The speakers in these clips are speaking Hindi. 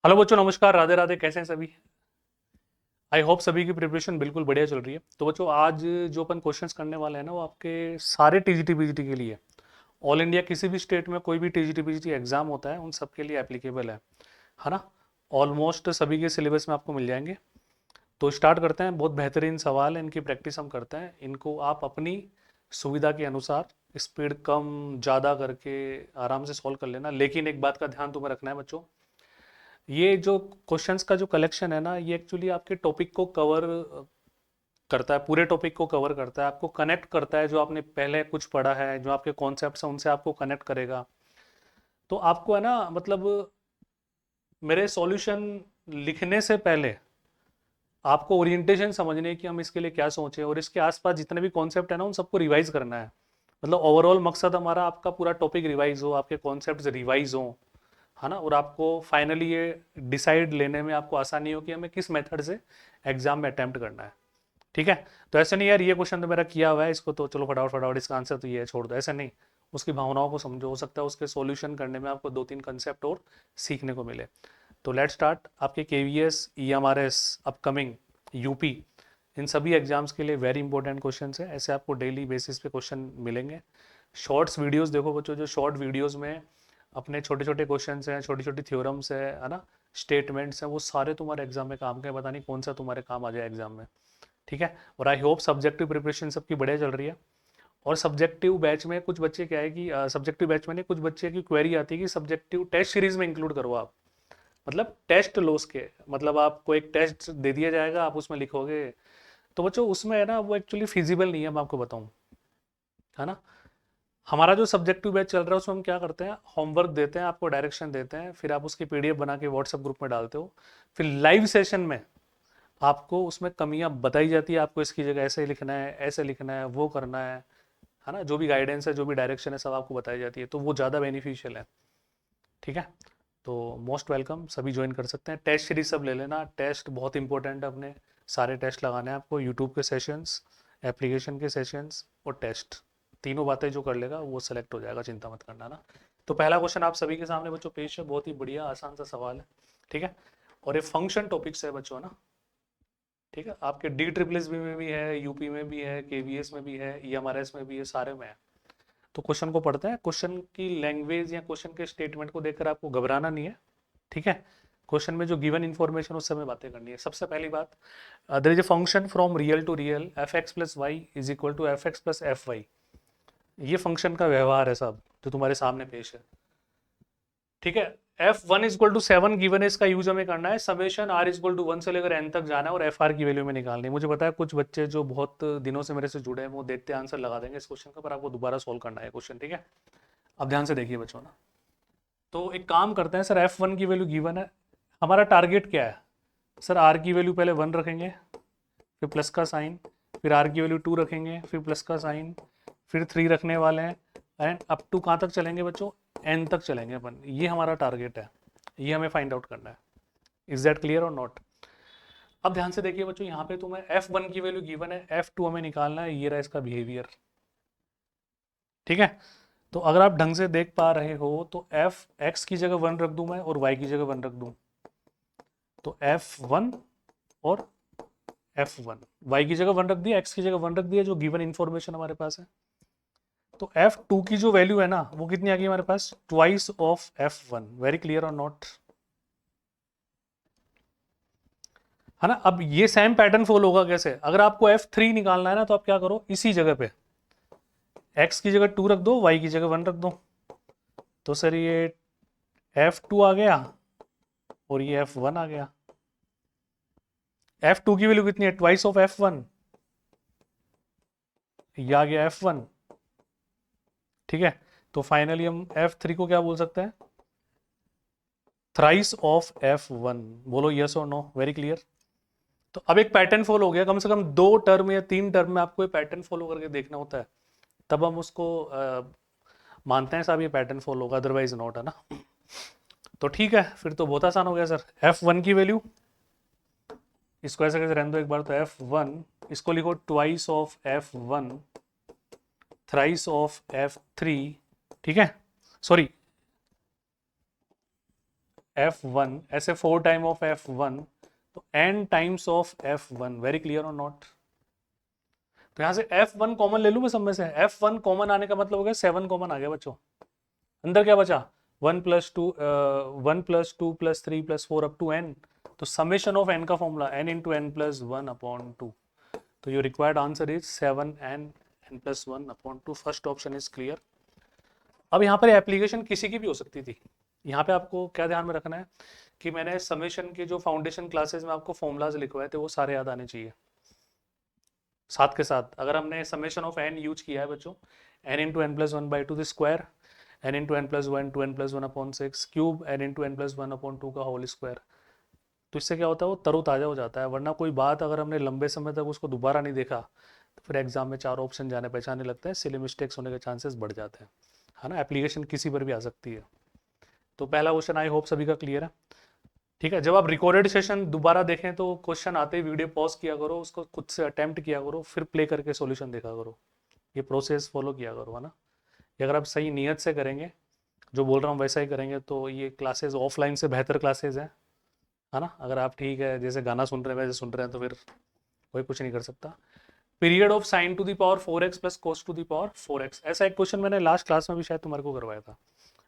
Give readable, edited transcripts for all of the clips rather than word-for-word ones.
हेलो बच्चों, नमस्कार, राधे राधे। कैसे हैं सभी? आई होप सभी की प्रिपरेशन बिल्कुल बढ़िया चल रही है। तो बच्चों, आज जो अपन क्वेश्चंस करने वाले हैं ना, वो आपके सारे टीजीटी पीजीटी के लिए, ऑल इंडिया किसी भी स्टेट में कोई भी टीजीटी पीजीटी एग्जाम होता है उन सब के लिए एप्लीकेबल है ना। ऑलमोस्ट सभी के सिलेबस में आपको मिल जाएंगे। तो स्टार्ट करते हैं। बहुत बेहतरीन सवाल है, इनकी प्रैक्टिस हम करते हैं। इनको आप अपनी सुविधा के अनुसार स्पीड कम ज़्यादा करके आराम से सॉल्व कर लेना। लेकिन एक बात का ध्यान तुम्हें रखना है बच्चों, ये जो क्वेश्चंस का जो कलेक्शन है ना, ये एक्चुअली आपके टॉपिक को कवर करता है, पूरे टॉपिक को कवर करता है, आपको कनेक्ट करता है। जो आपने पहले कुछ पढ़ा है, जो आपके कॉन्सेप्ट्स हैं, उनसे आपको कनेक्ट करेगा। तो आपको है ना, मतलब मेरे सॉल्यूशन लिखने से पहले आपको ओरिएंटेशन समझने की हम इसके लिए क्या सोचें, और इसके आसपास जितने भी कॉन्सेप्ट है ना, उन सबको रिवाइज करना है। मतलब ओवरऑल मकसद हमारा आपका पूरा टॉपिक रिवाइज हो, आपके कॉन्सेप्ट्स रिवाइज हो, है ना। और आपको फाइनली ये डिसाइड लेने में आपको आसानी हो कि हमें किस मेथड से एग्जाम में अटेम्प्ट करना है। ठीक है। तो ऐसे नहीं यार, ये क्वेश्चन तो मेरा किया हुआ है, इसको तो चलो फटाफट फटाफट इसका आंसर तो ये है, छोड़ दो, ऐसा नहीं। उसकी भावनाओं को समझो, हो सकता है उसके सॉल्यूशन करने में आपको दो तीन कंसेप्ट और सीखने को मिले। तो लेट स्टार्ट। आपके केवीएस, ईएमआरएस, अपकमिंग, यूपी, इन सभी एग्जाम्स के लिए वेरी इंपॉर्टेंट क्वेश्चन है। ऐसे आपको डेली बेसिस पे क्वेश्चन मिलेंगे। शॉर्ट्स वीडियोस देखो बच्चों, जो शॉर्ट वीडियोस में अपने छोटे छोटे क्वेश्चन हैं, छोटी छोटी थ्योरम्स है ना, स्टेटमेंट्स हैं, वो सारे तुम्हारे एग्जाम में काम के, पता नहीं कौन सा तुम्हारे काम आ जाए एग्जाम में। ठीक है। और आई होप सब्जेक्टिव प्रिपरेशन सबकी बढ़िया चल रही है। और सब्जेक्टिव बैच में कुछ बच्चे क्या है कि सब्जेक्टिव बैच में नहीं, कुछ बच्चे की क्वेरी आती है कि सब्जेक्टिव टेस्ट सीरीज में इंक्लूड करो आप। मतलब टेस्ट लो उसके, मतलब आपको एक टेस्ट दे दिया जाएगा, आप उसमें लिखोगे। तो बच्चों उसमें है ना, वो एक्चुअली फिजिबल नहीं है, मैं आपको बताऊं, है ना। हमारा जो सब्जेक्टिव बैच चल रहा है उसमें हम क्या करते हैं, होमवर्क देते हैं आपको, डायरेक्शन देते हैं, फिर आप उसकी पीडीएफ बना के व्हाट्सएप ग्रुप में डालते हो। फिर लाइव सेशन में आपको उसमें कमियां बताई जाती है, आपको इसकी जगह ऐसे लिखना है, ऐसे लिखना है, वो करना है ना। जो भी गाइडेंस है, जो भी डायरेक्शन है, सब आपको बताई जाती है, तो वो ज़्यादा बेनिफिशियल है। ठीक है। तो मोस्ट वेलकम, सभी ज्वाइन कर सकते हैं। टेस्ट सीरीज सब ले लेना, टेस्ट बहुत इंपॉर्टेंट है। अपने सारे टेस्ट लगाने हैं आपको, यूट्यूब के सेशंस, एप्लीकेशन के सेशंस और टेस्ट, तीनों बातें जो कर लेगा वो सेलेक्ट हो जाएगा, चिंता मत करना ना। तो पहला क्वेश्चन आप सभी के सामने बच्चों पेश है, बहुत ही बढ़िया आसान सा सवाल है। ठीक है। और ये फंक्शन टॉपिक्स है बच्चों, ना। ठीक है। आपके डी ट्रिपल एस बी में भी है, यूपी में भी है, केवीएस में भी है, ईएमआरएस में भी है, सारे में है। तो क्वेश्चन को पढ़ते हैं। क्वेश्चन की लैंग्वेज या क्वेश्चन के स्टेटमेंट को देखकर आपको घबराना नहीं है। ठीक है। क्वेश्चन में जो गिवन इन्फॉर्मेशन उससे हमें बातें करनी है। सबसे पहली बात, there is a function from real to real, F X plus Y is equal to F X plus F Y. ये फंक्शन का व्यवहार है साहब, जो तुम्हारे सामने पेश है। ठीक है। F one is equal to seven given है, इसका यूज हमें करना है। Summation R is equal to one से लेकर एन तक जाना है और एफ आर की वैल्यू में निकालनी है। मुझे पता है कुछ बच्चे जो बहुत दिनों से मेरे से जुड़े हैं, वो देखते आंसर लगा देंगे इस क्वेश्चन का, पर आपको दोबारा सोल्व करना है क्वेश्चन। ठीक है। अब ध्यान से देखिए बच्चों ना। तो एक काम करते हैं सर, एफ वन की वैल्यू गिवन है, हमारा टारगेट क्या है? सर आर की वैल्यू पहले वन रखेंगे, फिर प्लस का साइन, फिर आर की वैल्यू टू रखेंगे, फिर प्लस का साइन, फिर थ्री रखने वाले हैं, एंड अप टू कहाँ तक चलेंगे बच्चों? एन तक चलेंगे अपन। ये हमारा टारगेट है, ये हमें फाइंड आउट करना है। Is that clear or not? अब ध्यान से देखिए बच्चों, यहाँ पे तुम्हें एफ वन की वैल्यू गिवन है, एफ टू हमें निकालना है, ये रहा इसका बिहेवियर। ठीक है। तो अगर आप ढंग से देख पा रहे हो तो एफ एक्स की जगह वन रख दूं मैं, और वाई की जगह वन रख दूं, तो एफ वन और एफ वन, वाई की जगह वन रख दिया, एक्स की जगह वन रख दिया, जो गिवन इंफॉर्मेशन हमारे पास है। तो एफ टू की जो वैल्यू है ना, वो कितनी आ गई हमारे पास? Twice of F one. Very clear or not? है ना। अब ये सेम पैटर्न फॉलो होगा कैसे? अगर आपको एफ थ्री निकालना है ना, तो आप क्या करो, इसी जगह पे एक्स की जगह टू रख दो, वाई की जगह वन रख दो। तो सर ये एफ टू आ गया और ये एफ वन आ गया। एफ टू की वैल्यू कितनी है? ट्वाइस ऑफ एफ वन, ये आ गया एफ वन। ठीक है। तो फाइनली हम एफ थ्री को क्या बोल सकते हैं? Thrice of F one. बोलो यस और नो। Very clear. तो अब एक पैटर्न फॉलो हो गया, कम से कम दो टर्म या तीन टर्म में आपको ये पैटर्न फॉलो करके देखना होता है, तब हम उसको मानते हैं साहब ये पैटर्न फॉलो होगा, अदरवाइज नॉट, है ना। तो ठीक है, फिर तो बहुत आसान हो गया सर। एफ वन की वैल्यू, इसको ऐसे कैसे रहने दो एक बार, तो एफ वन, इसको लिखो twice of F one, thrice of F three. ठीक है। सॉरी, f1 ऐसे 4 टाइम ऑफ f1, तो n times of f1, very clear or not? तो यहाँ से f1 कॉमन ले लूँ मैं सब में से, f1 कॉमन आने का मतलब हो गया 7 कॉमन आ गया बच्चों। अंदर क्या बचा, 1 + 2 + 3 + 4 अप टू n, तो समेशन ऑफ n का formula n into N plus 1/2, तो your required answer is 7n n + 1/2। First option is clear. अब यहाँ पर एप्लीकेशन किसी की भी हो सकती थी। यहाँ पे आपको क्या ध्यान में रखना है कि मैंने समेशन के जो फाउंडेशन क्लासेस में आपको फॉर्मूलाज लिखवाए थे वो सारे याद आने चाहिए। साथ के साथ अगर हमने समेशन ऑफ n यूज किया है बच्चों, n into N plus 1/2 the square, n into N plus 1 2 n + 1/6 cube, n into N plus 1/2 का होल स्क्वायर, तो इससे क्या होता है वो तरोताज़ा हो जाता है। वरना कोई बात अगर हमने लंबे समय तक उसको दोबारा नहीं देखा तो फिर एग्जाम में 4 ऑप्शन जाने पहचाने लगते हैं, सिली मिस्टेक्स होने के चांसेस बढ़ जाते हैं, है ना। एप्लीकेशन किसी पर भी आ सकती है। तो पहला क्वेश्चन आई होप सभी का क्लियर है। ठीक है, जब आप रिकॉर्डेड सेशन दोबारा देखें तो क्वेश्चन आते ही वीडियो पॉज किया करो, उसको खुद से अटेम्प्ट किया करो, फिर प्ले करके सॉल्यूशन देखा करो। ये प्रोसेस फॉलो किया करो, है ना। ये अगर आप सही नीयत से करेंगे, जो बोल रहा हूँ वैसा ही करेंगे, तो ये क्लासेस ऑफलाइन से बेहतर क्लासेस हैं, है ना। अगर आप ठीक है जैसे गाना सुन रहे हैं वैसे सुन रहे हैं तो फिर कोई कुछ नहीं कर सकता। Period of sine to the power 4x plus cos to the power 4x, ऐसा एक क्वेश्चन मैंने लास्ट क्लास में भी शायद तुम्हारे को करवाया था,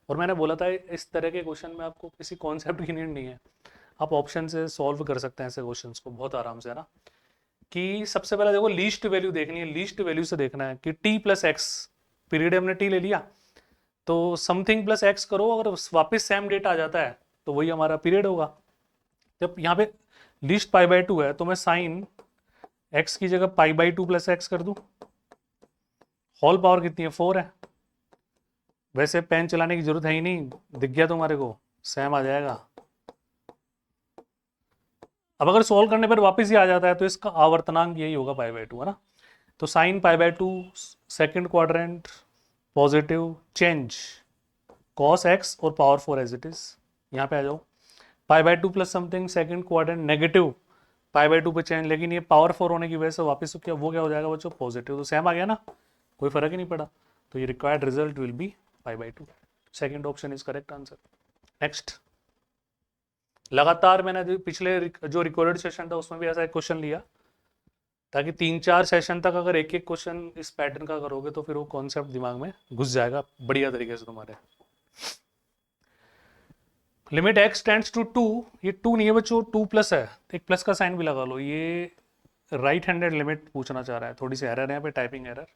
और मैंने बोला था इस तरह के क्वेश्चन में आपको किसी कॉन्सेप्ट की नीड नहीं है, आप ऑप्शन से सॉल्व कर सकते हैं ऐसे क्वेश्चंस को बहुत आराम से, है ना। कि सबसे पहले देखो लीस्ट वैल्यू देखनी है, लीस्ट वैल्यू से देखना है कि t + x, पीरियड हमने t ले लिया, तो समथिंग + x करो, अगर वापस सेम डेट आ जाता है तो वही हमारा पीरियड होगा। जब यहाँ पे लीस्ट π/2 है तो मैं साइन x की जगह π/2 + x कर दूं, होल पावर कितनी है 4 है। वैसे पेन चलाने की जरूरत है ही नहीं, दिख गया तुम्हारे को, सेम आ जाएगा। अब अगर सोल्व करने पर वापस ही आ जाता है तो इसका आवर्तनांक यही होगा π/2, है ना। तो sine π/2 second quadrant positive, change cos x और पावर 4 एज इट इज, यहाँ पे आ जाओ। π/2 plus something second quadrant negative, π/2 पे चेंज, लेकिन ये पावर 4 होने की वजह से वापस क्या वो क्या हो जाएगा बच्चों, पॉजिटिव, तो सेम आ गया ना, कोई फर्क ही नहीं पड़ा। तो ये required result will be π/2। Second option is correct answer. Next, लगातार मैंने पिछले जो रिकॉर्डेड सेशन था उसमें भी ऐसा एक क्वेश्चन लिया, ताकि 3-4 सेशन तक अगर एक एक क्वेश्चन इस पैटर्न का करोगे तो फिर वो कॉन्सेप्ट दिमाग में घुस जाएगा बढ़िया तरीके से तुम्हारे। लिमिट x टेंड्स टू 2, ये 2 नहीं है बच्चों, 2+ है, एक प्लस का साइन भी लगा लो। ये राइट हैंडेड लिमिट पूछना चाह रहा है, थोड़ी सी एरर है यहाँ पे, टाइपिंग एरर।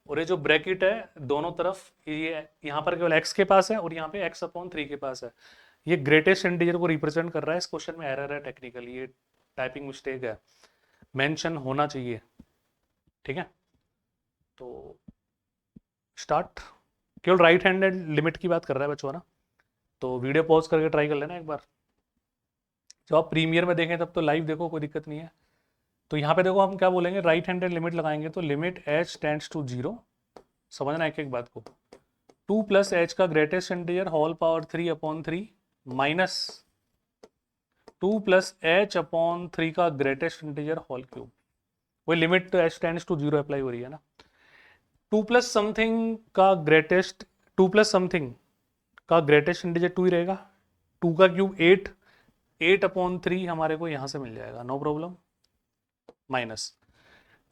और ये जो ब्रैकेट है दोनों तरफ, ये यहाँ पर केवल x के पास है और यहाँ पे x/3 के पास है, ये ग्रेटेस्ट इंटीजर को रिप्रेजेंट कर रहा है। इस क्वेश्चन में एरर है टेक्निकली, ये टाइपिंग मिस्टेक है, मेंशन होना चाहिए, ठीक है। तो स्टार्ट, केवल राइट हैंडेड लिमिट की बात कर रहा है बच्चों, ना। तो वीडियो पॉज करके ट्राई कर लेना एक बार, जब आप प्रीमियर में देखें तब तो लाइव देखो, कोई दिक्कत नहीं है। तो यहाँ पे देखो हम क्या बोलेंगे, राइट हैंडेड लिमिट लगाएंगे तो लिमिट h टेंड्स टू 0, समझना एक एक बात को, 2 + h का greatest integer whole power 3/3 minus 2 + h/3 का ग्रेटेस्ट इंटीजर होल क्यूब, वही लिमिट तो h टेंड्स टू 0 अप्लाई हो रही है ना। 2 + समथिंग का ग्रेटेस्ट, 2 + समथिंग का ग्रेटेस्ट इंटीजर 2 ही रहेगा, 2 का क्यूब 8, 8/3 हमारे को यहाँ से मिल जाएगा, नो प्रॉब्लम, माइनस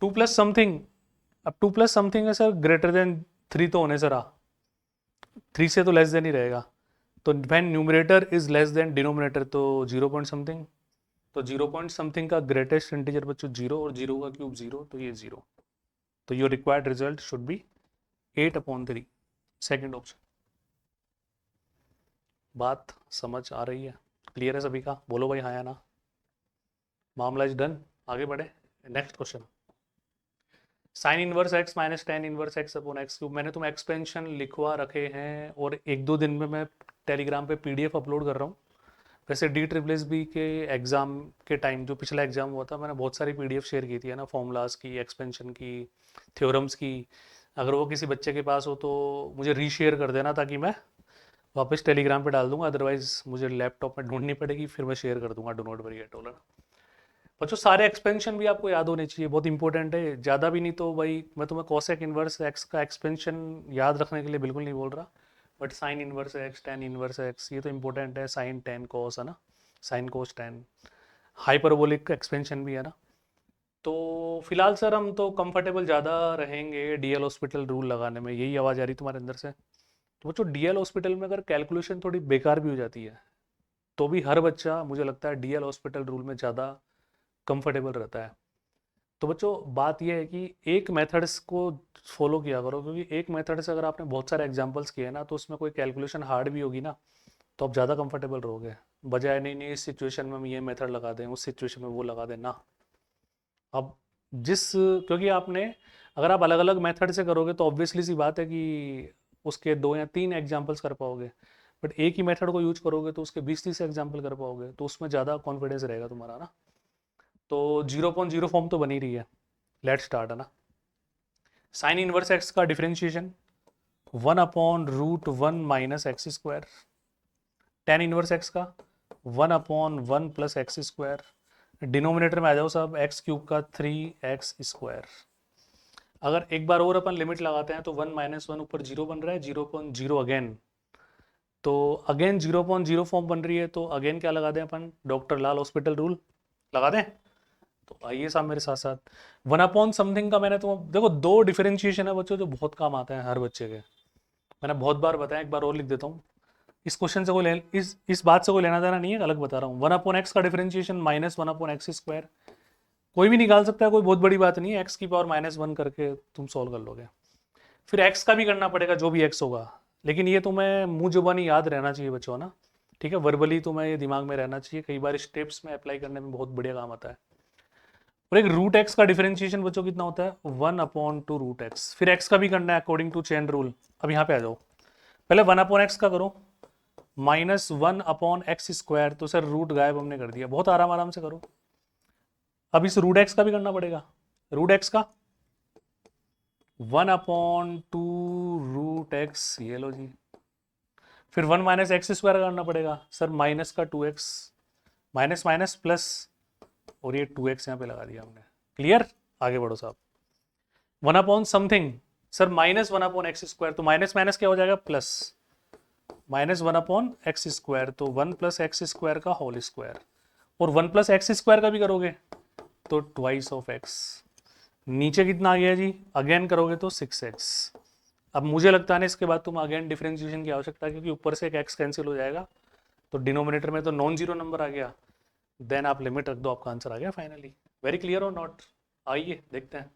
2 + समथिंग, अब 2 + समथिंग है सर, ग्रेटर देन 3 तो होने से रहा, 3 से तो लेस देन ही रहेगा, तो when numerator is less than denominator तो 0 पॉइंट समथिंग, तो 0 पॉइंट समथिंग का ग्रेटेस्ट इंटीजर बच्चों 0 और 0 का क्यूब 0, तो ये 0, तो your required result should be 8/3, second option. बात समझ आ रही है, क्लियर है सभी का, बोलो भाई हाँ या ना। मामला इज डन, आगे बढ़े। Next question, sine inverse x minus tan inverse x/x3, मैंने तुम एक्सपेंशन लिखवा रखे हैं और 1-2 दिन में मैं टेलीग्राम पे PDF अपलोड कर रहा हूँ। वैसे DSSS के एग्ज़ाम के टाइम, जो पिछला एग्ज़ाम हुआ था, मैंने बहुत सारी PDF शेयर की थी, है ना, फॉर्मूलाज की, एक्सपेंशन की, थ्योरम्स की। अगर वो किसी बच्चे के पास हो तो मुझे रीशेयर कर देना, ताकि मैं वापस टेलीग्राम पे डाल दूंगा, अदरवाइज मुझे लैपटॉप में ढूंढनी पड़ेगी, फिर मैं शेयर कर दूंगा, do not worry at all. बच्चों सारे एक्सपेंशन भी आपको याद होने चाहिए, बहुत इंपॉर्टेंट है, ज़्यादा भी नहीं तो भाई मैं तुम्हें कॉसेक इनवर्स एक्स का एक्सपेंशन याद रखने के लिए बिल्कुल नहीं बोल रहा, but sine inverse x, tan inverse x, ये तो इंपॉर्टेंट है, साइन टेन कोस है ना, sine cos ten, hyperbolic expansion भी है ना। तो फिलहाल सर हम तो कंफर्टेबल ज़्यादा रहेंगे डीएल हॉस्पिटल रूल लगाने में, यही आवाज़ आ रही तुम्हारे अंदर से। तो बच्चों डीएल हॉस्पिटल में अगर कैलकुलेशन थोड़ी बेकार भी हो जाती है तो भी हर बच्चा मुझे लगता है डीएल हॉस्पिटल रूल में ज़्यादा कंफर्टेबल रहता है। तो बच्चों बात यह है कि एक मेथड्स को फॉलो किया करो, क्योंकि एक मेथड से अगर आपने बहुत सारे एग्जांपल्स किए ना तो उसमें कोई कैलकुलेशन हार्ड भी होगी ना तो आप ज़्यादा कंफर्टेबल रहोगे, बजाय नहीं नहीं इस सिचुएशन में हम ये मेथड लगा दें, उस सिचुएशन में वो लगा दें ना। अब क्योंकि आपने अगर आप अलग अलग मेथड से करोगे तो ऑब्वियसली सी बात है कि उसके 2 या 3 एग्जाम्पल्स कर पाओगे, बट एक ही मेथड को यूज करोगे तो उसके 20-30 एग्जाम्पल कर पाओगे, तो उसमें ज़्यादा कॉन्फिडेंस रहेगा तुम्हारा ना। तो 0.0 फॉर्म तो बनी रही है। लेट स्टार्ट है ना। साइन इनवर्स एक्स का differentiation 1/√1 - x²। Tan inverse x का 1/1 + x²। डिनोमिनेटर में आ जाओ सब, x³ का 3x²। अगर एक बार और अपन लिमिट लगाते हैं तो 1 - 1 ऊपर 0 बन रहा है, 0.0 अगेन, तो अगेन 0.0 फॉर्म बन रही है, तो अगेन क्या लगा दें अपन, डॉक्टर लाल हॉस्पिटल रूल लगा दें। तो आइए साहब मेरे साथ साथ, 1/समथिंग का मैंने तो देखो 2 डिफरेंशिएशन है बच्चों जो बहुत काम आते हैं हर बच्चे के, मैंने बहुत बार बताया, एक बार और लिख देता हूँ। इस क्वेश्चन से कोई इस बात से कोई लेना देना नहीं है, अलग बता रहा हूँ। 1/x का डिफरेंशिएशन -1/x², कोई भी निकाल सकता है, कोई बहुत बड़ी बात नहीं है, x की पावर -1 करके तुम सॉल्व कर लोगे। फिर x का भी करना पड़ेगा, जो भी x होगा, लेकिन ये तुम्हें मुंह जुबानी याद रहना चाहिए बच्चों ना, ठीक है, वर्बली तुम्हें ये दिमाग में रहना चाहिए, कई बार स्टेप्स में अप्लाई करने में बहुत बढ़िया काम आता है। और एक √x का डिफरेंशिएशन बच्चों कितना होता है, 1/2√x। फिर x का भी करना है अकॉर्डिंग टू चेन रूल। अब यहाँ पे आ जाओ, पहले 1/x का करो, -1/x², तो सर रूट गायब हमने कर दिया, बहुत आराम आराम से करो। अब इस √x का भी करना पड़ेगा, √x का 1/2√x, ये लो जी। फिर 1 - x² करना पड़ेगा सर, माइनस का 2x, माइनस माइनस प्लस, और ये 2x यहाँ पे लगा दिया हमने। क्लियर, आगे बढ़ो साहब। 1/समथिंग सर, -1/x², तो माइनस माइनस क्या हो जाएगा, प्लस, -1/x², तो 1 + x² का होल स्क्वायर। और 1 + x² का भी करोगे तो ट्वाइस ऑफ x। नीचे कितना आ गया जी, अगेन करोगे तो 6x। अब मुझे लगता है ना इसके बाद तुम अगेन डिफरेंशिएशन की आवश्यकता है, क्योंकि ऊपर से एक x कैंसिल हो जाएगा, तो डिनोमिनेटर में तो नॉन जीरो नंबर आ गया, देन आप लिमिट रख दो, आपका आंसर आ गया finally. Very clear or not, आइए देखते हैं।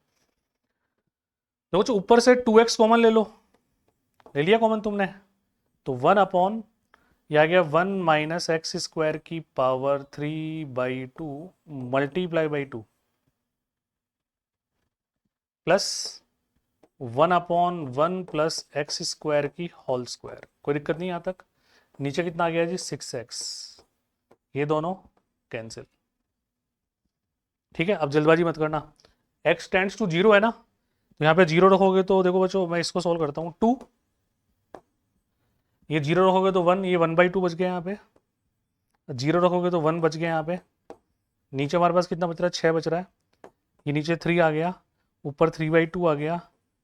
तो ऊपर से 2x कॉमन ले लो, ले लिया कॉमन तुमने, तो 1 ये आ गया 1 - x² की पावर 3/2 × 2 प्लस 1/1 + x² की होल स्क्वायर। कोई दिक्कत नहीं यहाँ तक। नीचे कितना आ गया जी, 6x, ये दोनों कैंसिल। ठीक है, अब जल्दबाजी मत करना, x टेंड्स टू 0 है ना, तो यहाँ पे 0 रखोगे तो देखो बच्चों, मैं इसको सॉल्व करता हूँ, 2, ये 0 रखोगे तो 1, ये 1/2 बच गया यहाँ पे, 0 रखोगे तो 1 बच गया यहाँ पे। नीचे हमारे पास कितना बच रहा है, 6 बच रहा है, ये नीचे 3 आ गया, ऊपर 3/2 आ गया,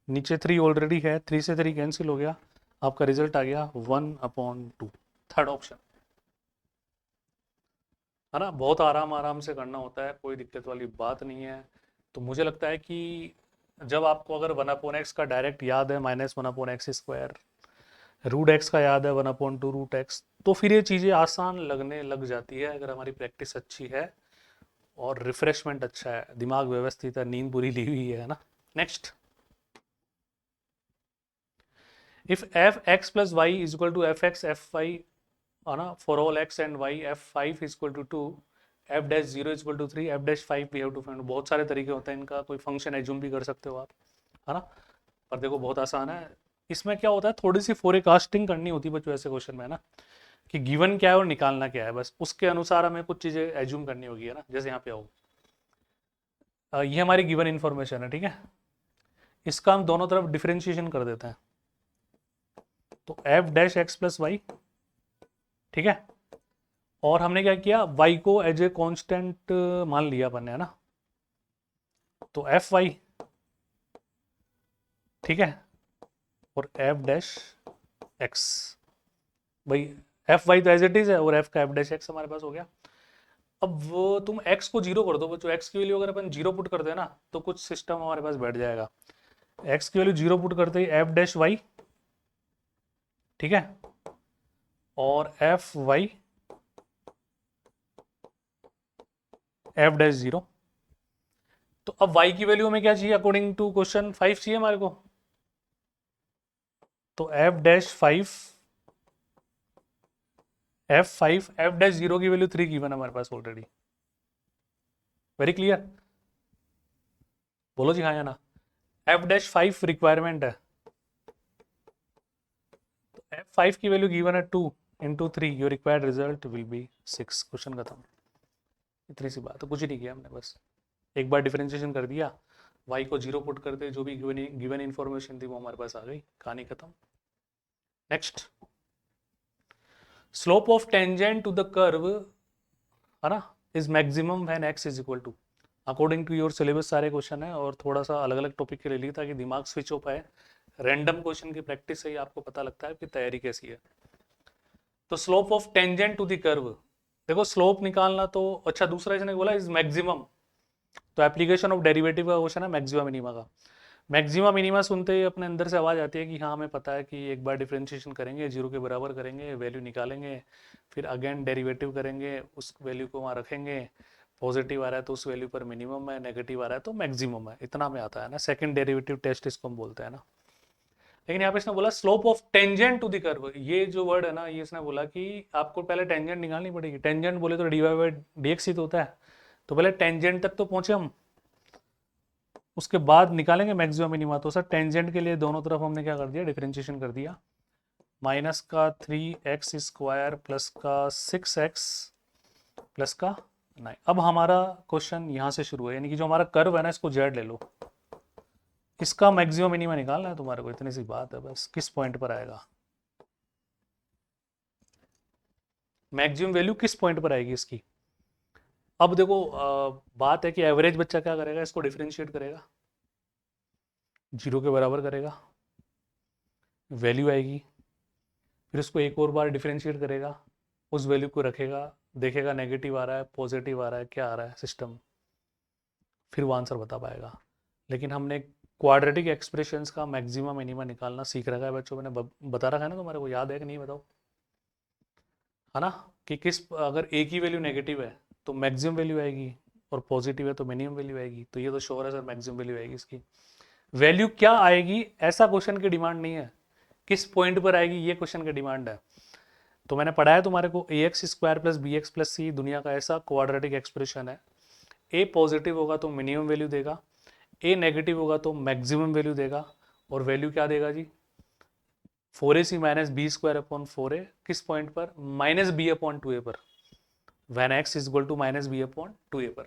नीचे 3 ऑलरेडी है, 3 से 3 कैंसिल हो गया, आपका रिजल्ट आ गया 1/2। थर्ड ऑप्शन है ना, बहुत आराम आराम से करना होता है, कोई दिक्कत वाली बात नहीं है। तो मुझे लगता है कि जब आपको अगर 1/x का डायरेक्ट याद है -1/x², √x का याद है 1/2√x, तो फिर ये चीज़ें आसान लगने लग जाती है अगर हमारी प्रैक्टिस अच्छी है और रिफ्रेशमेंट अच्छा है, दिमाग व्यवस्थित है, नींद पूरी ली हुई है ना। Next, if f(x + y) = f(x, f(y) है ना, for all x and y, f(5) = 2, f'0 = 3, f'5 we have to find. बहुत सारे तरीके होते हैं इनका, कोई फंक्शन एज्यूम भी कर सकते हो आप, है ना, पर देखो बहुत आसान है। इसमें क्या होता है, थोड़ी सी फोरकास्टिंग करनी होती है बच्चों ऐसे क्वेश्चन में, है ना, कि गिवन क्या है और निकालना क्या है, बस उसके अनुसार हमें कुछ चीज़ें एज्यूम करनी होगी, है ना। जैसे यहाँ पे आओ, ये हमारी गिवन इन्फॉर्मेशन है, ठीक है, इसका हम दोनों तरफ डिफरेंशिएशन कर देते हैं, तो f'(x + y), ठीक है, और हमने क्या किया, y को एज ए कांस्टेंट मान लिया अपन ने, है ना, तो fy, ठीक है, और f' एक्स, भाई एफ वाई तो एज इट इज है और एफ का एफ डैश एक्स हमारे पास हो गया। अब वो तुम एक्स को जीरो कर दो बच्चों, एक्स की वैल्यू अगर अपन जीरो पुट करते हैं ना तो कुछ सिस्टम हमारे पास बैठ जाएगा। एक्स की वैल्यू जीरो पुट करते ही एफ डैश वाई, ठीक है, और F Y F dash zero. तो अब y की वैल्यू हमें क्या चाहिए अकॉर्डिंग टू क्वेश्चन 5 चाहिए हमारे को। तो F dash five, F dash zero की वैल्यू 3 गिवन हमारे पास ऑलरेडी। वेरी क्लियर, बोलो जी हाँ या ना। एफ डैश फाइव रिक्वायरमेंट है, तो एफ फाइव की वैल्यू गिवन है 2 into 3, your required result will B 6। Question खत्म, इतनी सी बात है, कुछ ही नहीं किया हमने, बस एक बार डिफरेंशिएशन कर दिया, y को जीरो पुट करते जो भी गिवन इन्फॉर्मेशन थी वो हमारे पास आ गई, कहानी खत्म। Next, slope of tangent to the curve, है ना, is maximum when x is equal to, according to your syllabus सारे क्वेश्चन है और थोड़ा सा अलग अलग टॉपिक के ले लिए ताकि दिमाग स्विच हो पाए। रैंडम क्वेश्चन की प्रैक्टिस से ही आपको पता लगता है कि तैयारी कैसी है। तो slope of tangent to the curve, देखो स्लोप निकालना तो अच्छा, दूसरा इसने बोला इज मैक्सिमम, तो एप्लीकेशन ऑफ डेरिवेटिव का क्वेश्चन है मैक्सिमम मिनिमा का। मैक्सिमम मिनिमा सुनते ही अपने अंदर से आवाज आती है कि हाँ हमें पता है कि एक बार डिफरेंशिएशन करेंगे, जीरो के बराबर करेंगे, वैल्यू निकालेंगे, फिर अगेन डेरिवेटिव करेंगे, उस वैल्यू को वहाँ रखेंगे, पॉजिटिव आ रहा है तो उस वैल्यू पर मिनिमम है, नेगेटिव आ रहा है तो मैक्सिमम है, इतना में आता है ना, सेकंड डेरिवेटिव टेस्ट इसको हम बोलते हैं ना। लेकिन यहाँ पे इसने बोला slope of tangent to the curve, ये जो वर्ड है ना, ये इसने बोला कि आपको पहले टेंजेंट निकालनी पड़ेगी। टेंजेंट बोले तो D Y by D X ही तो होता है, तो पहले टेंजेंट तक तो पहुंचे हम, उसके बाद निकालेंगे मैक्सिमम मिनिमा। तो सर टेंजेंट के लिए दोनों तरफ हमने क्या कर दिया, डिफरेंशिएशन कर दिया, माइनस का 3x स्क्वायर प्लस का 6x प्लस का 9। अब हमारा क्वेश्चन यहाँ से शुरू है, यानी कि जो हमारा कर्व है ना, इसको जेड ले लो, इसका मैक्सिमम मिनिमा निकालना है तुम्हारे को, इतनी सी बात है बस, किस पॉइंट पर आएगा मैक्सिमम वैल्यू, किस पॉइंट पर आएगी इसकी। अब देखो बात है कि एवरेज बच्चा क्या करेगा, इसको डिफरेंशिएट करेगा, जीरो के बराबर करेगा, वैल्यू आएगी, फिर उसको एक और बार डिफरेंशिएट करेगा, उस वैल्यू को रखेगा, देखेगा नेगेटिव आ रहा है पॉजिटिव आ रहा है क्या आ रहा है सिस्टम, फिर वो आंसर बता पाएगा। लेकिन हमने क्वाड्रेटिक एक्सप्रेशंस का मैक्सिमम मिनिमा निकालना सीख रखा है बच्चों, मैंने बता रखा है ना तुम्हारे को, याद है कि नहीं बताओ, है ना, कि किस अगर ए की वैल्यू नेगेटिव है तो मैक्सिमम वैल्यू आएगी, और पॉजिटिव है तो मिनिमम वैल्यू आएगी। तो ये तो श्योर है सर मैक्सिमम वैल्यू आएगी इसकी। वैल्यू क्या आएगी ऐसा क्वेश्चन की डिमांड नहीं है, किस पॉइंट पर आएगी ये क्वेश्चन की डिमांड है। तो मैंने पढ़ाया तुम्हारे को, A X square plus B X plus C दुनिया का ऐसा क्वाड्रेटिक एक्सप्रेशन है, ए पॉजिटिव होगा तो मिनिमम वैल्यू देगा, ए नेगेटिव होगा तो मैक्सिमम वैल्यू देगा, और वैल्यू क्या देगा जी, 4ac minus B square upon 4a, किस पॉइंट पर, माइनस बी अपॉन 2a पर, when X is equal to minus B upon 2a पर।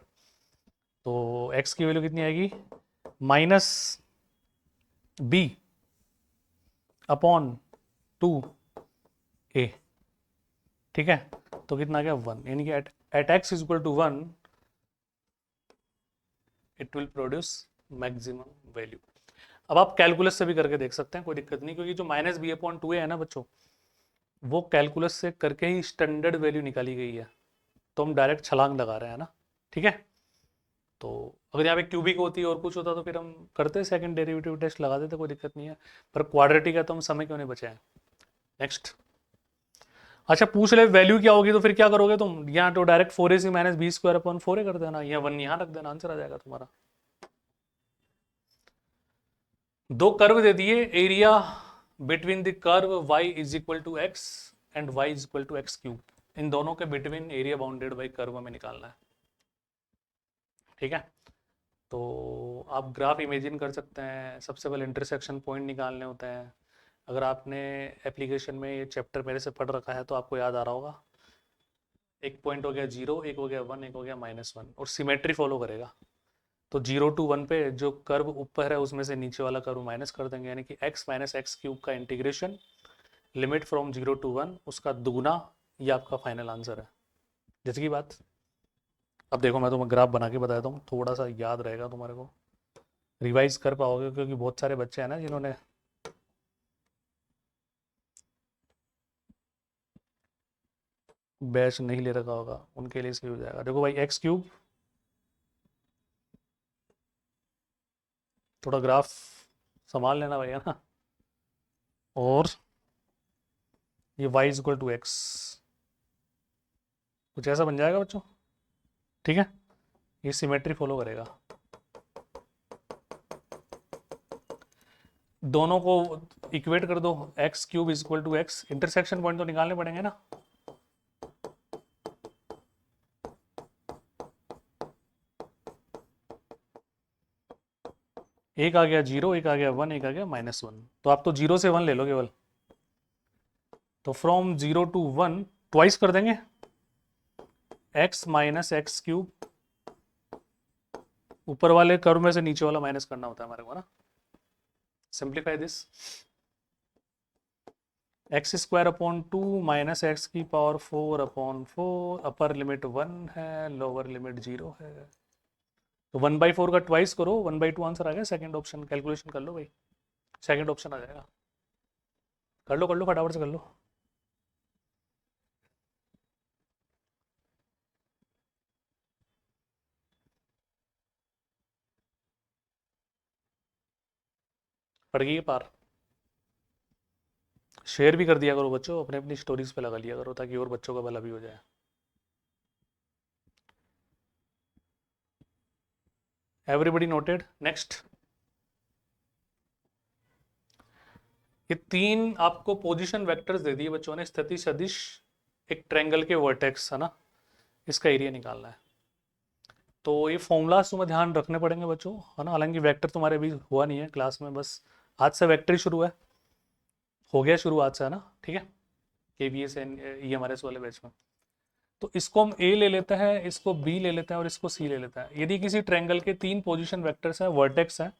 तो x की वैल्यू कितनी आएगी, माइनस बी अपॉन 2a, ठीक है, तो कितना आ गया 1, यानी कि at X is equal to 1 it will produce maximum value. अब आप कैलकुलस से भी करके देख सकते हैं, कोई दिक्कत नहीं, क्योंकि जो माइनस बी अपॉन 2a है ना बच्चों, वो कैलकुलस से करके ही स्टैंडर्ड वैल्यू निकाली गई है, तो हम डायरेक्ट छलांग लगा रहे हैं ना, ठीक है। तो अगर यहाँ पे क्यूबिक होती और कुछ होता तो फिर हम करते सेकंड डेरिवेटिव टेस्ट लगा देते, कोई दिक्कत नहीं है, पर क्वाड्रेटिक है तो हम समय क्यों नहीं बचाएं। नेक्स्ट, अच्छा पूछ ले वैल्यू क्या होगी, तो फिर क्या करोगे तुम, यहाँ तो direct 4ac minus B square upon 4a कर देना, यहाँ 1 यहाँ रख देना, आंसर आ जाएगा तुम्हारा। दो कर्व दे दिए, area between the curve y is equal to X and y is equal to X cube, इन दोनों के between area bounded by curve हमें निकालना है, ठीक है। तो आप ग्राफ इमेजिन कर सकते हैं, सबसे पहले इंटरसेक्शन पॉइंट निकालने होते हैं। अगर आपने एप्लीकेशन में ये चैप्टर मेरे से पढ़ रखा है तो आपको याद आ रहा होगा, एक पॉइंट हो गया 0, एक हो गया 1, एक हो गया -1, और सिमेट्री फॉलो करेगा। तो 0 to 1 पे जो कर्व ऊपर है उसमें से नीचे वाला कर्व माइनस कर देंगे, यानी कि x माइनस एक्स क्यूब का इंटीग्रेशन लिमिट फ्रॉम 0 to 1 उसका दुगुना, ये आपका फाइनल आंसर है, जैसे की बात। अब देखो मैं तुम्हें ग्राफ बना के बताता हूँ, थोड़ा सा याद रहेगा तुम्हारे को, रिवाइज कर पाओगे, क्योंकि बहुत सारे बच्चे हैं ना जिन्होंने बैच नहीं ले रखा होगा उनके लिए सही हो जाएगा। देखो भाई एक्स क्यूब, थोड़ा ग्राफ संभाल लेना भैया ना, और ये y is equal to X, कुछ ऐसा बन जाएगा बच्चों। ठीक है, ये सिमेट्री फॉलो करेगा। दोनों को इक्वेट कर दो, X cube is equal to X, intersection point तो निकालने पड़ेंगे ना। एक आ गया जीरो, एक आ गया वन, एक आ गया -1, तो आप तो जीरो से वन ले लो केवल। तो from zero to one twice कर देंगे, एक्स माइनस एक्स क्यूब, ऊपर वाले कर्व में से नीचे वाला माइनस करना होता है हमारे को ना। Simplify this, x square upon two minus x की पावर 4 अपॉन 4, अपर लिमिट 1 है, लोअर लिमिट 0 है। तो 1/4 का ट्वाइस करो, 1/2 आंसर आ गया। सेकंड ऑप्शन कैलकुलेशन कर लो भाई, सेकंड ऑप्शन आ जाएगा। कर लो फटाफट से कर लो। पड़ गई है पार। शेयर भी कर दिया करो बच्चों, अपने अपनी स्टोरीज पे लगा लिया करो ताकि और बच्चों का भला भी हो जाए। Everybody noted. नेक्स्ट, ये तीन आपको पोजीशन वेक्टर्स दे दिए बच्चों ने, स्थिति सदिश, एक ट्रायंगल के वर्टेक्स है ना, इसका एरिया निकालना है। तो ये फॉर्मूलाज तुम्हें ध्यान रखने पड़ेंगे बच्चों, है ना। हालांकि वेक्टर तुम्हारे अभी हुआ नहीं है क्लास में, बस आज से वेक्टर ही शुरू है, हो गया शुरू आज से, है ना। ठीक है, KVS EMRS वाले बैच में। तो इसको हम ए ले लेते हैं, इसको बी ले लेते हैं और इसको सी ले लेते हैं। यदि किसी ट्रायंगल के तीन पोजीशन वेक्टर्स हैं, वर्टेक्स हैं,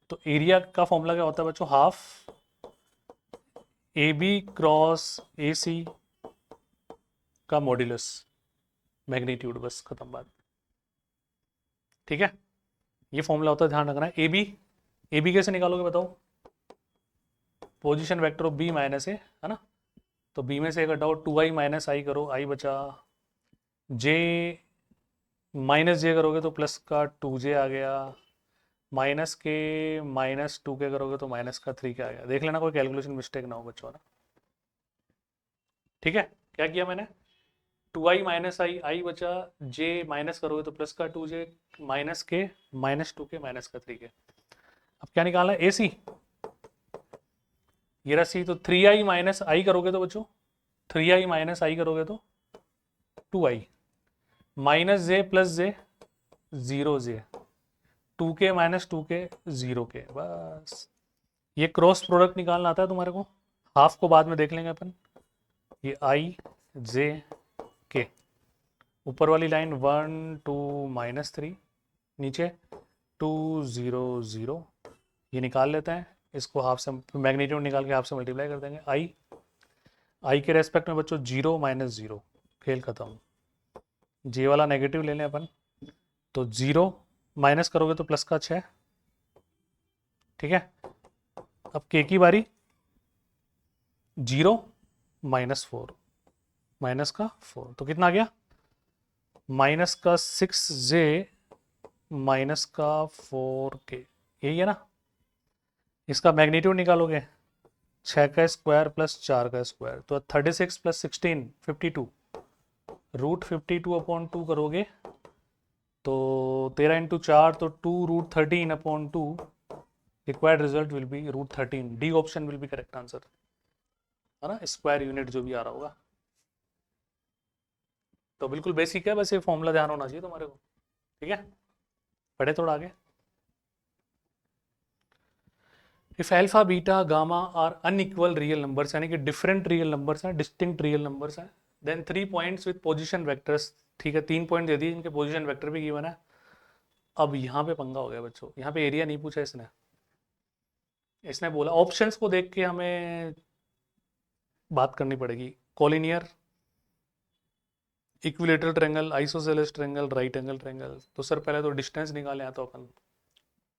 तो एरिया का फॉर्मूला क्या होता है बच्चों, हाफ AB क्रॉस AC का मॉड्यूलस मैग्नीट्यूड, बस खत्म बात। ठीक है, ये फॉर्मूला होता है, ध्यान रखना है। AB कैसे निकालोगे बताओ, position vector of B minus A, है ना। तो B में से एक हटाओ, 2i माइनस आई करो, आई बचा, J माइनस जे करोगे तो प्लस का 2j आ गया, माइनस के माइनस 2k करोगे तो माइनस का 3k आ गया। देख लेना कोई कैलकुलेशन मिस्टेक ना हो बच्चों ना। ठीक है, क्या किया मैंने, 2i माइनस आई बचा, j माइनस करोगे तो प्लस का 2j, माइनस के माइनस 2k माइनस का 3k। अब क्या निकालना है, AC, ये रहा C। तो 3i माइनस आई करोगे तो बच्चों, 3i माइनस आई करोगे तो 2i, माइनस जे प्लस जे 0j, 2k minus 2k 0k, बस। ये क्रॉस प्रोडक्ट निकालना आता है तुम्हारे को, हाफ को बाद में देख लेंगे अपन। ये आई जे के, ऊपर वाली लाइन 1 2 -3, नीचे 2 0 0, ये निकाल लेते हैं। इसको हाफ से मैग्नीट्यूड निकाल के हाफ से मल्टीप्लाई कर देंगे। आई के रेस्पेक्ट में बच्चों 0 - 0, खेल खत्म। जे वाला नेगेटिव ले लें अपन, तो 0 माइनस करोगे तो प्लस का 6। ठीक है, अब के की बारी, 0 -4, माइनस का 4, तो कितना आ गया, माइनस का 6j माइनस का 4k, यही है ना। इसका मैग्नीट्यूड निकालोगे, 6 का स्क्वायर प्लस 4 का स्क्वायर, तो 36 प्लस 16 52, √52/2 करोगे तो 13 × 4 तो 2√13/2, required result will B √13। D option will B correct answer, है ना, स्क्वायर यूनिट जो भी आ रहा होगा। तो बिल्कुल बेसिक है, बस ये फॉर्मूला ध्यान होना चाहिए तुम्हारे को। ठीक है, पढ़े थोड़ा आगे। If alpha beta gamma are unequal real numbers, यानी कि डिफरेंट रियल नंबर्स हैं, डिस्टिंक्ट रियल नंबर्स हैं, then 3 points with position vectors. ठीक है, 3 पॉइंट दे दिए, इनके पोजीशन वेक्टर भी गिवन है। अब यहाँ पे पंगा हो गया बच्चों, यहाँ पे एरिया नहीं पूछा इसने। इसने बोला ऑप्शंस को देख के हमें बात करनी पड़ेगी। Collinear, equilateral triangle, isosceles triangle, right angle triangle. तो सर पहले तो डिस्टेंस निकाले हैं तो अपन,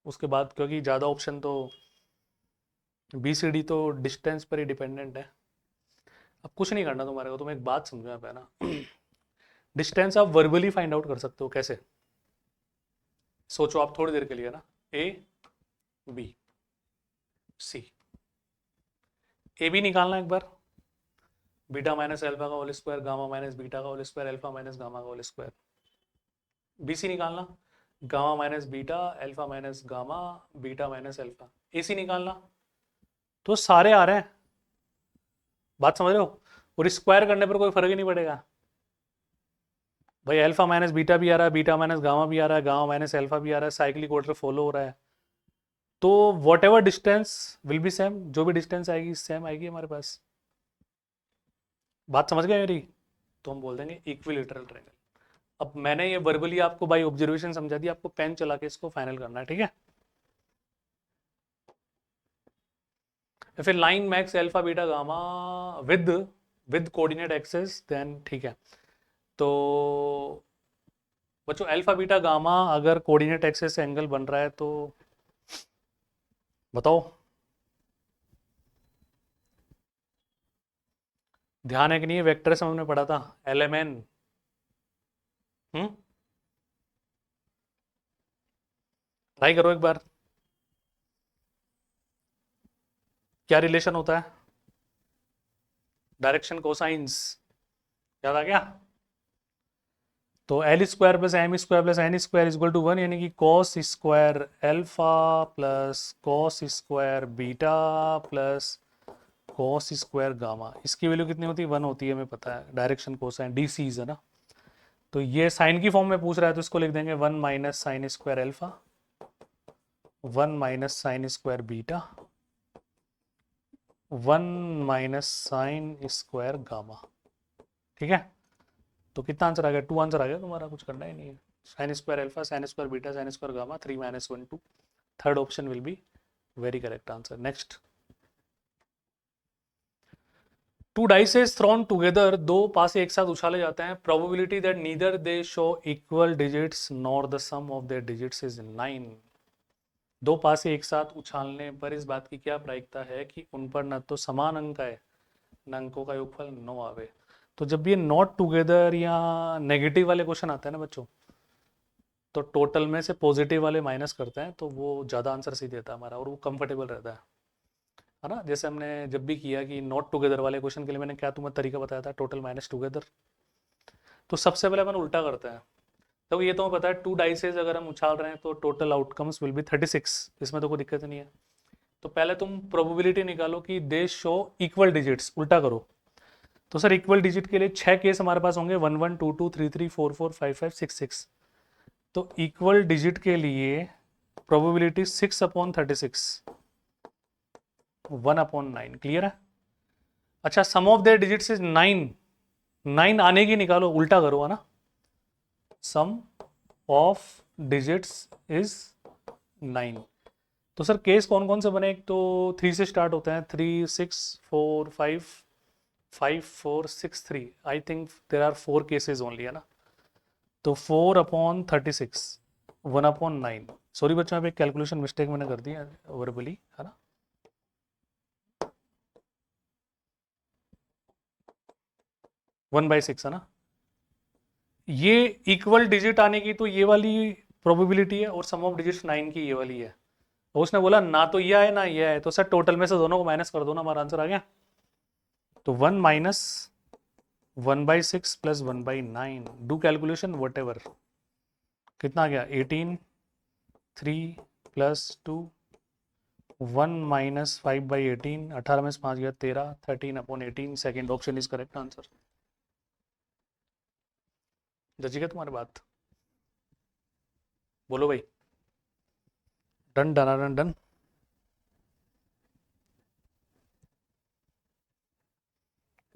उसके बाद क्योंकि ज़्यादा ऑप्शन तो BCD तो डिस्टेंस पर ही डिपेंडेंट है। अब कुछ नहीं करना तुम्हारे को, तुम एक बात समझो यहाँ पे ना। डिस्टेंस आप वर्बली फाइंड आउट कर सकते हो। कैसे? सोचो आप थोड़ी देर के लिए ना। A B C, A B निकालना एक बार। बीटा माइनस अल्फा का whole square, gamma minus beta का whole square, alpha minus gamma का होल स्क्वायर। बी सी निकालना, gamma minus beta, alpha minus gamma, beta minus alpha. A C निकालना, तो सारे आ रहे हैं। बात समझ रहे हो? और स्क्वायर करने पर कोई फर्क ही नहीं पड़ेगा भाई। अल्फा माइनस बीटा भी आ रहा है, बीटा माइनस गामा भी आ रहा है, गामा माइनस अल्फा भी आ रहा है, साइक्लिक ऑर्डर फॉलो हो रहा है। तो what ever distance will be same, जो भी डिस्टेंस आएगी सेम आएगी हमारे पास। बात समझ गए मेरी? तो हम बोल देंगे इक्विलेटरल ट्रायंगल। अब मैंने ये वर्बली आपको बाई ऑब्जर्वेशन समझा दिया, आपको पेन चला के इसको फाइनल करना है, ठीक है? फिर line makes alpha beta gamma with with coordinate axes, then ठीक है। तो बच्चों अल्फा बीटा गामा अगर कोऑर्डिनेट एक्सेस से एंगल बन रहा है तो बताओ। ध्यान है कि नहीं? वेक्टर से हमने पढ़ा था, एल एम एन। ट्राई करो एक बार, क्या रिलेशन होता है? डायरेक्शन कोसाइंस, याद आ गया? तो L square plus M square plus N square equal to one, यानी कि cos square alpha plus cos square beta plus cos square gamma. इसकी वैल्यू कितनी होती है? वन होती है, हमें पता है। डायरेक्शन कोसाइन डी सी है ना। तो ये साइन की फॉर्म में पूछ रहा है तो इसको लिख देंगे one minus sign square alpha, one minus sign square beta, one minus sign square gamma. ठीक है? तो कितना आंसर आ गया? टू आंसर आ गया तुम्हारा, कुछ करना ही नहीं है। Sine square alpha, sine square beta, sine square gamma, three minus one two. Third option will be very correct answer. Next, two dices thrown together, दो पासे एक साथ उछाले जाते हैं। Probability that neither they show equal digits nor the sum of their digits is 9। दो पासे एक साथ उछालने पर इस बात की क्या प्रायिकता है कि उन पर न तो समान अंक आए न अंकों का योगफल 9 आवे। तो जब ये नॉट टुगेदर या नेगेटिव वाले क्वेश्चन आते हैं ना बच्चों, तो टोटल में से पॉजिटिव वाले माइनस करते हैं तो वो ज़्यादा आंसर सही देता है हमारा, और वो कंफर्टेबल रहता है ना। जैसे हमने जब भी किया कि नॉट टुगेदर वाले क्वेश्चन के लिए मैंने क्या तुम्हें तरीका बताया था, टोटल माइनस टुगेदर। तो सबसे पहले अपन उल्टा करते हैं। तो ये तो पता है टू डाइसेज अगर हम उछाल रहे हैं तो टोटल आउटकम्स विल बी 36, इसमें तो कोई दिक्कत नहीं है। तो पहले तुम प्रोबेबिलिटी निकालो कि दे शो इक्वल डिजिट्स, उल्टा करो। तो सर इक्वल डिजिट के लिए 6 केस हमारे पास होंगे, 1 1 2 2 3 3 4 4 5 5 6 6। तो इक्वल डिजिट के लिए प्रोबेबिलिटी 6/36, 1/9। क्लियर है? अच्छा, सम ऑफ देयर डिजिट्स इज 9, 9 आने की निकालो, उल्टा करो, है ना। सम ऑफ डिजिट्स इज 9। तो सर केस कौन कौन से बने? एक तो 3 से स्टार्ट होते हैं, 3 6 4 5 5 4 6 3। I think there are 4 cases only, है ना। तो 4/36, 1/9। सॉरी बच्चों, यहाँ पे कैलकुलेशन मिस्टेक मैंने कर दी है वर्बली, है ना। 1/6 है ना। ये इक्वल डिजिट आने की तो ये वाली प्रोबेबिलिटी है, और सम ऑफ डिजिट्स 9 की ये वाली है। और उसने बोला ना तो ये है ना ये है, तो सर टोटल में से दोनों को माइनस कर दो ना, हमारा आंसर आ गया। तो 1 minus 1/6 plus 1/9, do calculation what ever. कितना आ गया? 18, 3 प्लस 2, 1 माइनस 5/18, 18 में से 5 गया 13, 13/18। Second option is correct answer. जजिएगा तुम्हारी बात, बोलो भाई। Done done done done.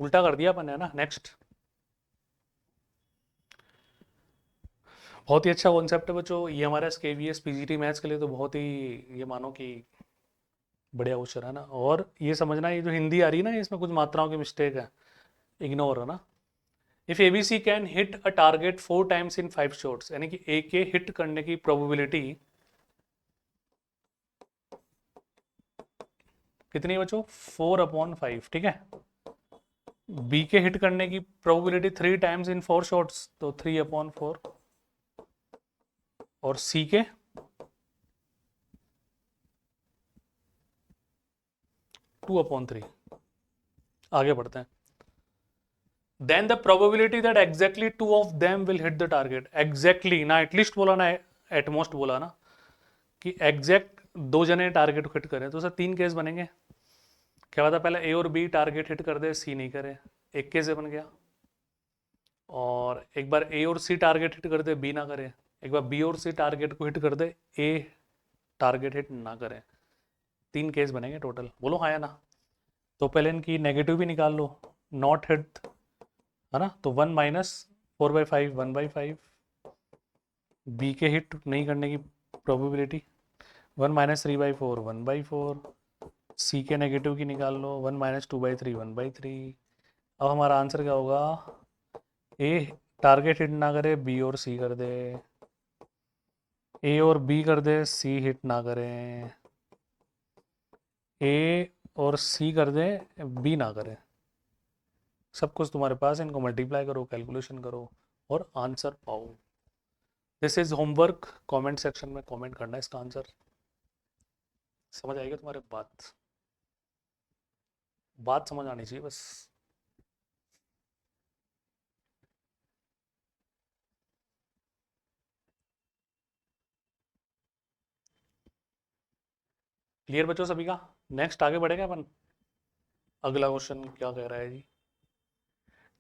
उल्टा कर दिया अपन, है ना। नेक्स्ट, बहुत ही अच्छा कॉन्सेप्ट है बच्चों ये हमारा KVS PGT मैथ्स के लिए तो बहुत ही, ये मानो कि बढ़िया क्वेश्चन है ना। और ये समझना, ये जो हिंदी आ रही है ना, इसमें कुछ मात्राओं की मिस्टेक है, इग्नोर, है ना। If ABC can hit a target 4 times in 5 shots, यानी कि A के हिट करने की प्रोबेबिलिटी कितनी है बच्चों? 4/5, ठीक है। बी के हिट करने की प्रोबेबिलिटी 3 टाइम्स इन 4 शॉट्स, तो 3/4, और सी के 2/3। आगे बढ़ते हैं। Then the probability that exactly 2 of them will hit the target. Exactly ना एटलीस्ट बोला ना एटमोस्ट बोला ना, कि एग्जैक्ट 2 जने टारगेट हिट करें, तो सर 3 केस बनेंगे। क्या पता पहले ए और बी टारगेट हिट कर दे, सी नहीं करे, एक केस बन गया। और एक बार ए और सी टारगेट हिट कर दे, बी ना करे। एक बार बी और सी टारगेट को हिट कर दे, ए टारगेट हिट ना करे। 3 केस बनेंगे टोटल, बोलो हाँ या ना। तो पहले इनकी नेगेटिव भी निकाल लो। नॉट हिट है ना, तो 1 माइनस 4/5 1/5। बी के हिट नहीं करने की प्रोबेबिलिटी 1 माइनस 3/4 1/4। सी के नेगेटिव की निकाल लो, 1 माइनस 2/3 1/3। अब हमारा आंसर क्या होगा, ए टारगेट हिट ना करे, बी और सी कर दे, ए और बी कर दे, सी हिट ना करें, ए और सी कर दे, बी ना करे। सब कुछ तुम्हारे पास, इनको मल्टीप्लाई करो, कैलकुलेशन करो और आंसर पाओ। This is homework. Comment section में कमेंट करना है इसका आंसर। समझ आएगा तुम्हारे बात समझ आनी चाहिए बस। क्लियर बच्चों सभी का। नेक्स्ट आगे बढ़ेगा अपन। अगला क्वेश्चन क्या कह रहा है जी।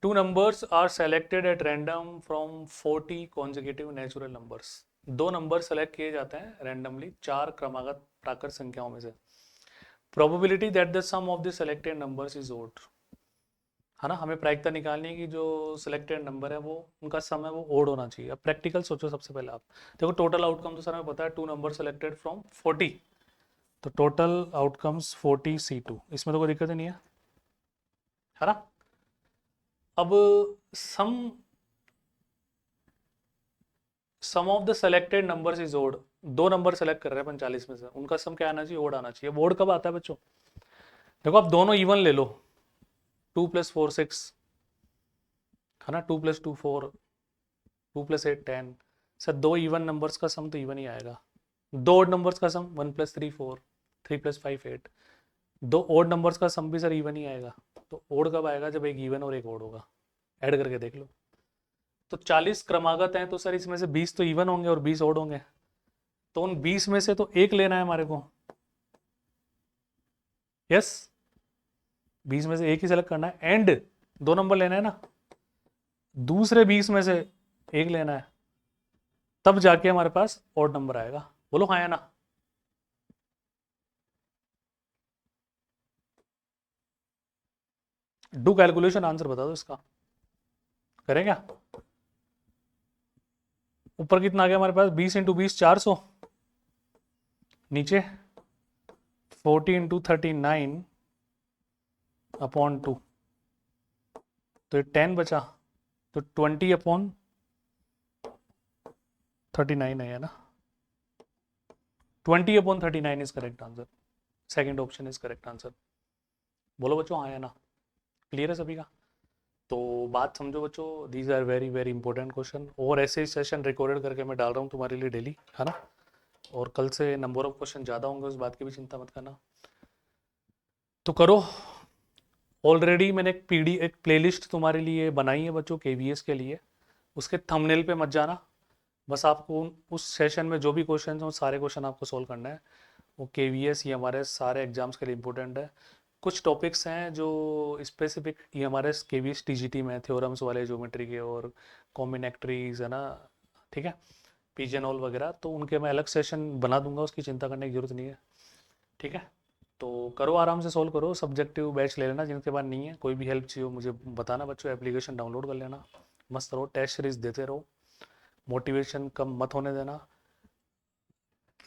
2 numbers are selected at random from 40 consecutive natural numbers। 2 number select किए जाते हैं रैंडमली 4 क्रमागत प्राकृत संख्याओं में से। Probability that the sum of the selected numbers is odd. है ना, हमें प्रायिकता निकालनी है कि जो सिलेक्टेड नंबर है वो उनका सम है वो ओड होना चाहिए। अब प्रैक्टिकल सोचो सबसे पहले आप। देखो टोटल आउटकम तो सर हमें पता है 2 नंबर सेलेक्टेड फ्रॉम 40, तो टोटल आउटकम्स 40C2, इसमें तो कोई दिक्कत ही नहीं है ना। अब sum sum of the selected numbers is odd. 2 number select कर रहे हैं 45 में से, उनका सम क्या आना चाहिए, ओड आना चाहिए। ओड कब आता है बच्चों, देखो आप दोनों इवन ले लो, 2 + 4 6 है ना, 2 + 2 4, 2 + 8 10। सर 2 इवन नंबर्स का सम तो इवन ही आएगा। 2 ओड नंबर्स का सम 1 + 3 4, 3 + 5 8। 2 ओड नंबर्स का सम भी सर इवन ही आएगा। तो ओड कब आएगा, जब एक इवन और एक ओड होगा। ऐड करके देख लो। तो 40 क्रमागत हैं, तो सर इसमें से 20 तो इवन होंगे और 20 ओड होंगे। तो उन 20 में से तो एक लेना है हमारे को। यस, 20 में से एक ही सेलेक्ट करना है, एंड 2 नंबर लेना है ना, दूसरे 20 में से एक लेना है, तब जाके हमारे पास ऑड नंबर आएगा। बोलो हाँ या ना। डू कैलकुलेशन, आंसर बता दो इसका। करें क्या। ऊपर कितना आ गया हमारे पास, 20 × 20 400। नीचे 40 × 39/2, तो ये 10 बचा, तो 20/39 है ना। 20/39 is correct answer. Second option is correct answer. बोलो बच्चों हाँ या ना। क्लियर है सभी का। तो बात समझो बच्चों, these are very very important question, और ऐसे ही सेशन रिकॉर्डेड करके मैं डाल रहा हूँ तुम्हारे लिए डेली, है ना। और कल से नंबर ऑफ क्वेश्चन ज़्यादा होंगे, उस बात की भी चिंता मत करना। तो करो। ऑलरेडी मैंने एक प्लेलिस्ट तुम्हारे लिए बनाई है बच्चों, केवीएस के लिए। उसके थंबनेल पे मत जाना, बस आपको उस सेशन में जो भी क्वेश्चन हैं वो सारे क्वेश्चन आपको सोल्व करना है। वो केवीएस ये हमारे सारे एग्जाम्स के लिए इंपॉर्टेंट है। कुछ टॉपिक्स हैं जो स्पेसिफिक ये हमारे केवीएस टीजीटी में, थ्योरम्स वाले ज्योमेट्री के और कॉम्बिनेटरीज है ना, ठीक है, पिजनहोल वगैरह, तो उनके मैं अलग सेशन बना दूंगा, उसकी चिंता करने की जरूरत नहीं है। ठीक है, तो करो आराम से सोल्व करो। सब्जेक्टिव बैच ले लेना जिनके पास नहीं है, कोई भी हेल्प चाहिए मुझे बताना बच्चों, एप्लीकेशन डाउनलोड कर लेना। मस्त रहो, टेस्ट सीरीज देते रहो, मोटिवेशन कम मत होने देना।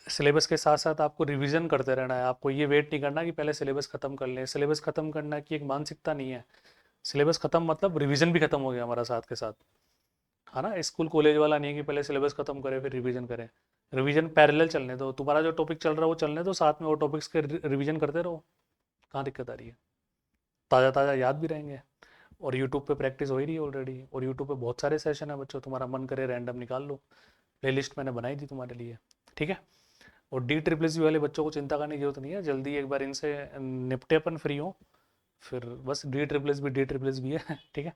सिलेबस के साथ साथ आपको रिवीजन करते रहना है। आपको ये वेट नहीं करना कि पहले सिलेबस खत्म कर लें। सिलेबस खत्म करना की एक मानसिकता नहीं है। सिलेबस खत्म मतलब रिवीजन भी खत्म हो गया हमारा साथ के साथ, है ना। स्कूल कॉलेज वाला नहीं है कि पहले सिलेबस खत्म करें फिर रिवीजन करें। रिवीजन पैरेलल चलने दो, तुम्हारा जो टॉपिक चल रहा है वो चलने दो, साथ में वो टॉपिक्स के रिवीजन करते रहो। कहाँ दिक्कत आ रही है, ताज़ा ताज़ा याद भी रहेंगे। और यूट्यूब पे प्रैक्टिस हो ही रही है ऑलरेडी, और यूट्यूब पे बहुत सारे सेशन है बच्चों, तुम्हारा मन करे रैंडम निकाल लो, प्लेलिस्ट मैंने बनाई थी तुम्हारे लिए, ठीक है। और DSSS वाले बच्चों को चिंता करने की जरूरत नहीं है, जल्दी एक बार इनसे निपटे अपन फ्री हो, फिर बस DSSS भी है ठीक है।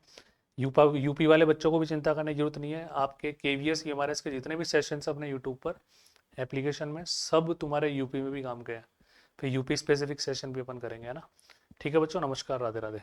यूपी वाले बच्चों को भी चिंता करने की जरूरत नहीं है, आपके KVS EMRS के जितने भी सेशन अपने यूट्यूब पर एप्लीकेशन में सब तुम्हारे यूपी में भी काम के हैं, फिर यूपी स्पेसिफिक सेशन भी अपन करेंगे, है ना। ठीक है बच्चों, नमस्कार, राधे राधे।